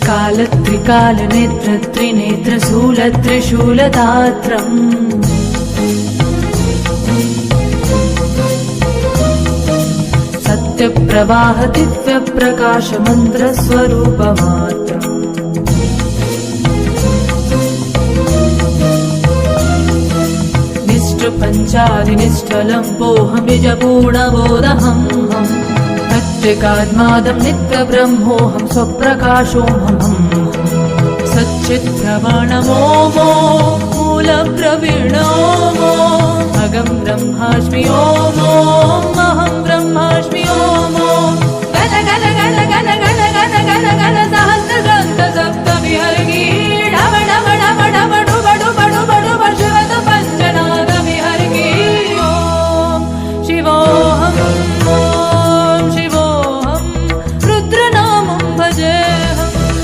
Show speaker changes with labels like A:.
A: कालत्रिकालनेत्र त्रिनेत्रशूलत्रिशूलदात्रम् सत्यप्रवाह दिव्यप्रकाशमन्त्रस्वरूपमात्रम् निष्ठपञ्चादिनिष्ठलम्बोऽहं निजपूर्णबोधहम् सत्यकात्मादं नित्यब्रह्मोऽहं स्वप्रकाशोऽहम् सच्चित्प्रमाणमोमो मूलप्रवीणोमो अहं ब्रह्मास्मि ओमो अहं ब्रह्मास्मि ओमो गण गण गण गण गण गण गण गण सह